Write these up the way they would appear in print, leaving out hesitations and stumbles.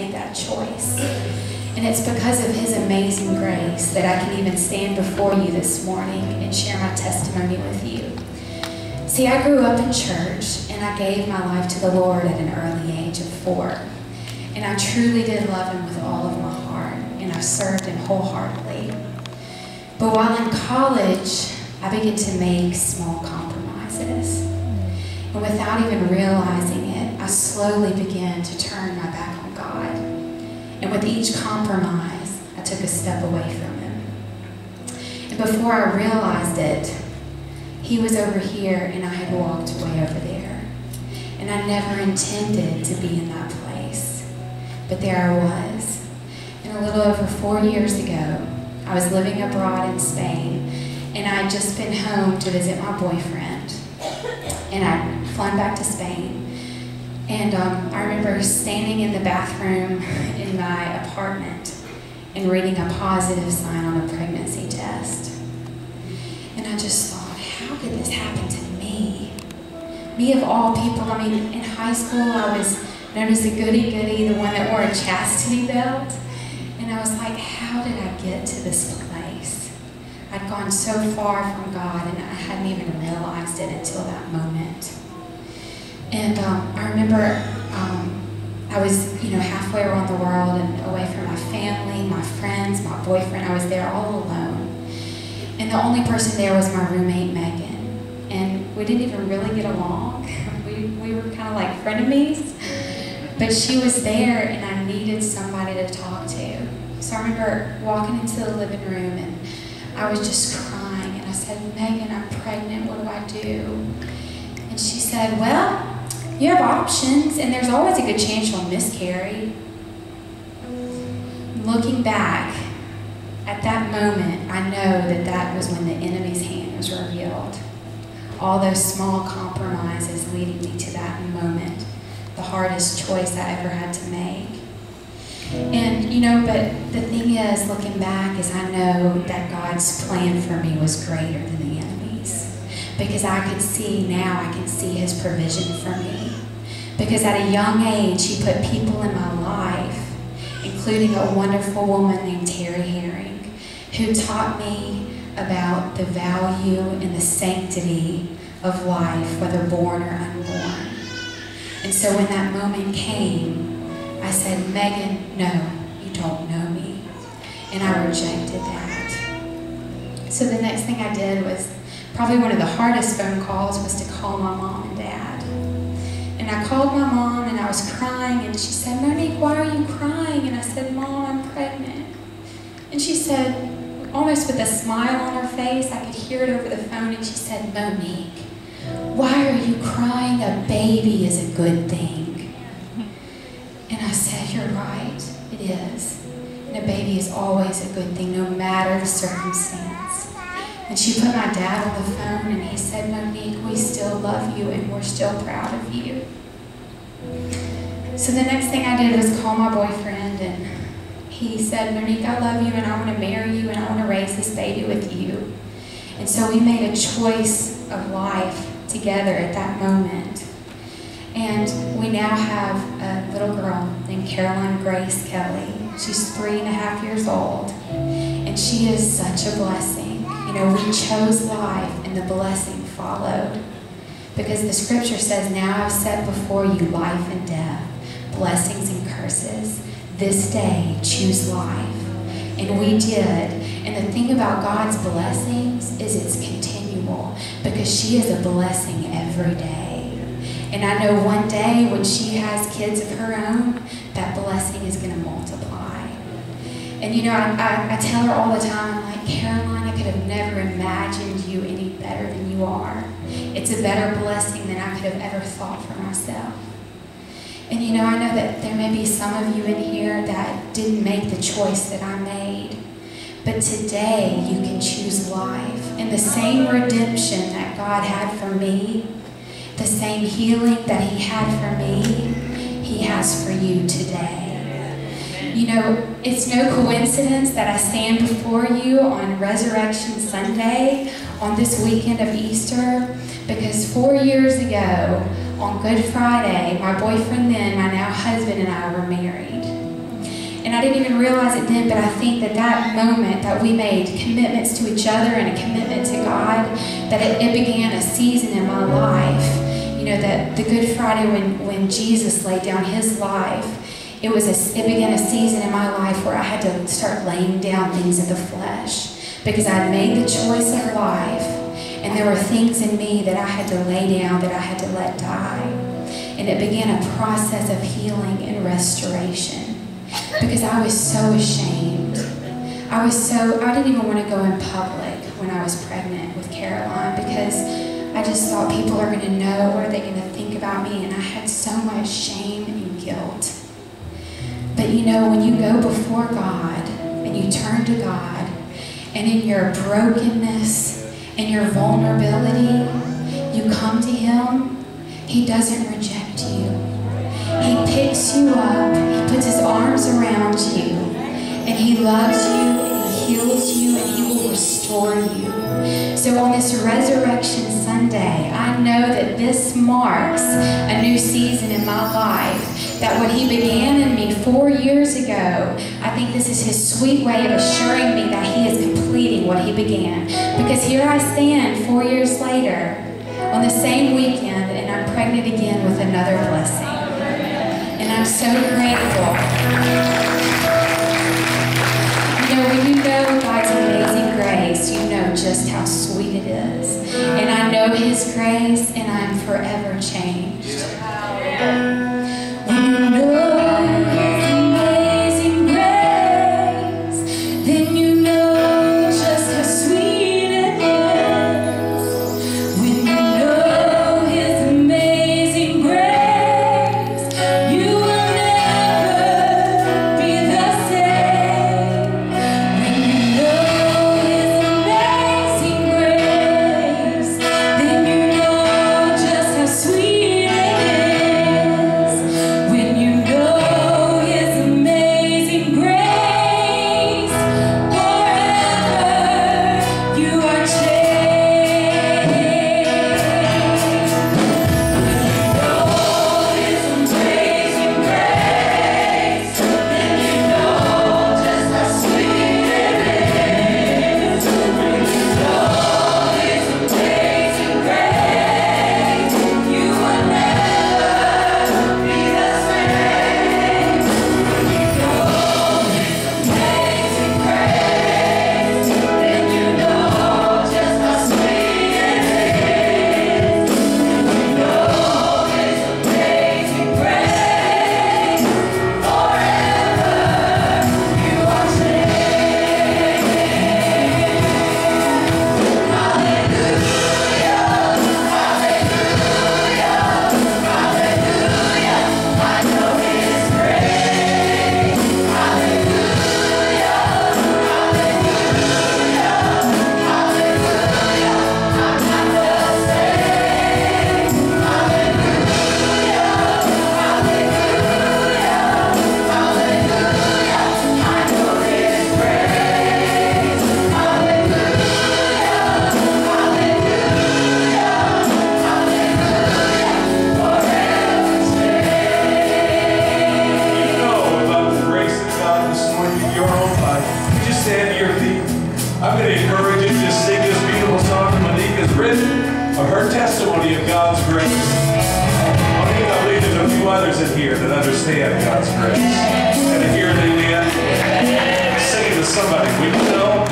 that choice. And it's because of His amazing grace that I can even stand before you this morning and share my testimony with you. See, I grew up in church and I gave my life to the Lord at an early age of 4. And I truly did love Him with all of my heart, and I've served Him wholeheartedly. But while in college, I began to make small compromises. And without even realizing it, I slowly began to turn my back on God. And with each compromise, I took a step away from Him. And before I realized it, He was over here and I had walked way over there. And I never intended to be in that place. But there I was. And a little over 4 years ago, I was living abroad in Spain, and I had just been home to visit my boyfriend. And I'd flown back to Spain. And I remember standing in the bathroom in my apartment and reading a positive sign on a pregnancy test. And I just thought, how could this happen to me? Me of all people. I mean, in high school, I was known as the goody-goody, the one that wore a chastity belt. And I was like, how did I get to this place? I'd gone so far from God, and I hadn't even realized it until that moment. And I remember I was, halfway around the world and away from my family, my friends, my boyfriend. I was there all alone. And the only person there was my roommate, Megan. And we didn't even really get along. We were kind of like frenemies. But she was there, and I needed somebody to talk to. So I remember walking into the living room, and I was just crying. And I said, Megan, I'm pregnant. What do I do? And she said, well, you have options, and there's always a good chance you'll miscarry. Looking back, at that moment, I know that that was when the enemy's hand was revealed. All those small compromises leading me to that moment, the hardest choice I ever had to make. And, but the thing is, looking back, is I know that God's plan for me was greater than the enemy's. Because I can see His provision for me. Because at a young age, He put people in my life, including a wonderful woman named Terry Herring, who taught me about the value and the sanctity of life, whether born or unborn. And so when that moment came, I said, Megan, no, you don't know me. And I rejected that. So the next thing I did was, probably one of the hardest phone calls was to call my mom and dad. And I called my mom, and I was crying, and she said, Monique, why are you crying? And I said, Mom, I'm pregnant. And she said, almost with a smile on her face, I could hear it over the phone, and she said, Monique, why are you crying? A baby is a good thing. And I said, you're right, it is. And a baby is always a good thing, no matter the circumstance. And she put my dad on the phone, and he said, Monique, we still love you, and we're still proud of you. So the next thing I did was call my boyfriend, and he said, Monique, I love you, and I want to marry you, and I want to raise this baby with you. And so we made a choice of life together at that moment. And we now have a little girl named Caroline Grace Kelly. She's 3.5 years old, and she is such a blessing. We chose life, and the blessing followed. Because the scripture says, now I've set before you life and death, blessings and curses. This day, choose life. And we did. And the thing about God's blessings is it's continual, because she is a blessing every day. And I know one day when she has kids of her own, that blessing is going to multiply. And I tell her all the time, I'm like, Caroline, I could have never imagined you any better than you are. It's a better blessing than I could have ever thought for myself. And I know that there may be some of you in here that didn't make the choice that I made. But today, you can choose life. And the same redemption that God had for me, the same healing that He had for me, He has for you today. It's no coincidence that I stand before you on Resurrection Sunday, on this weekend of Easter, because 4 years ago, on Good Friday, my boyfriend then, my now husband, and I were married. And I didn't even realize it then, but I think that moment that we made commitments to each other and a commitment to God, that it began a season in my life. You know, that the Good Friday when Jesus laid down his life, it began a season in my life where I had to start laying down things of the flesh because I had made the choice of life, and there were things in me that I had to lay down, that I had to let die. And it began a process of healing and restoration because I was so ashamed. I didn't even want to go in public when I was pregnant with Caroline because I just thought people are going to know, what are they going to think about me? And I had so much shame and guilt. But you know, when you go before God and you turn to God, and in your brokenness and your vulnerability, you come to him, he doesn't reject you. He picks you up, he puts his arms around you, and he loves you, and he heals you, and he will restore you. So on this Resurrection Sunday, I know that this marks a new season in my life, that what he began in me 4 years ago, I think this is his sweet way of assuring me that he is completing what he began. Because here I stand 4 years later on the same weekend, and I'm pregnant again with another blessing. And I'm so grateful. You know, when you know God's amazing grace, you know just how sweet it is. And I know his grace, and I'm forever changed. When you know his amazing grace, then you know just how sweet it is. When you know his amazing grace, you will never be the same. When you know his amazing grace, then you know just how sweet it is. When you know his amazing grace, forever you are changed. When you know his amazing grace, then you know just how sweet it is. When you know his amazing grace, you will never be the same. When you know his amazing grace, then you know just how sweet it is. When you know his amazing grace, forever you are changed. Hallelujah, hallelujah, hallelujah. I know his grace. Hallelujah, hallelujah, hallelujah. I'm not the same. Hallelujah, hallelujah, hallelujah. I know his grace. Hallelujah, hallelujah, hallelujah. Forever You know about the grace of God this morning in your own life. You just stand to your feet. I'm going to encourage you to just sing this beautiful song Monique has written of her testimony of God's grace. Monique, I believe there's a few others in here that understand God's grace. And here they win. Sing it to somebody. We know.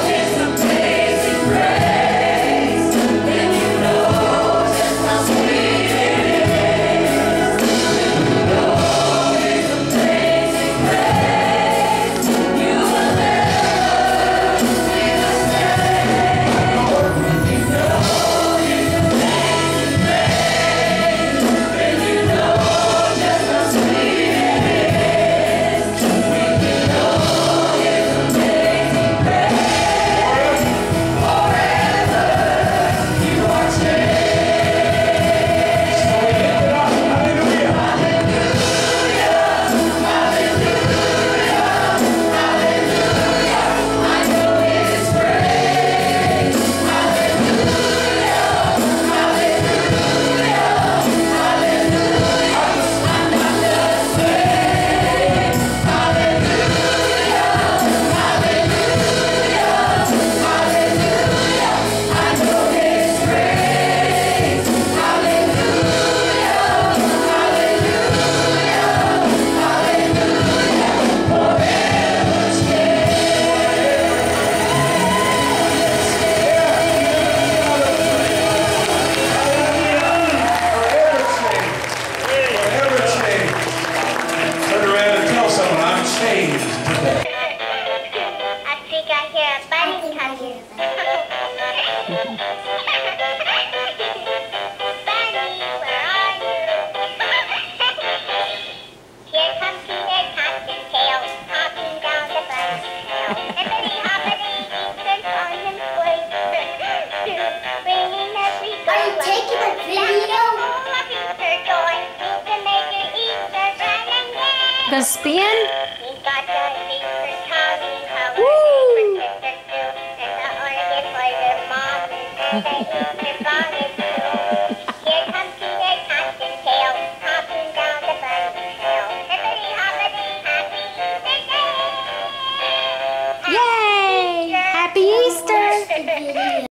His amazing grace, then you know just how sweet it is. When you know his amazing grace, you will never be the same. When you know his amazing grace, then you know just how sweet it is. gonna spin? We got the thing for Tommy. How Woo!